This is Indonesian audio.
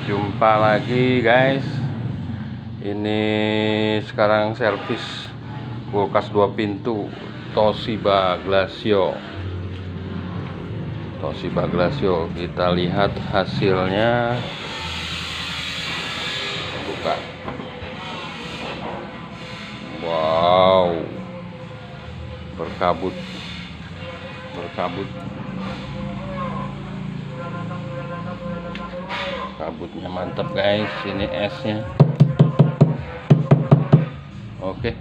Jumpa lagi guys. Ini sekarang servis kulkas 2 pintu Toshiba Glacio. Kita lihat hasilnya. Buka. Wow, berkabut. Kabutnya mantap guys. Ini esnya. Oke.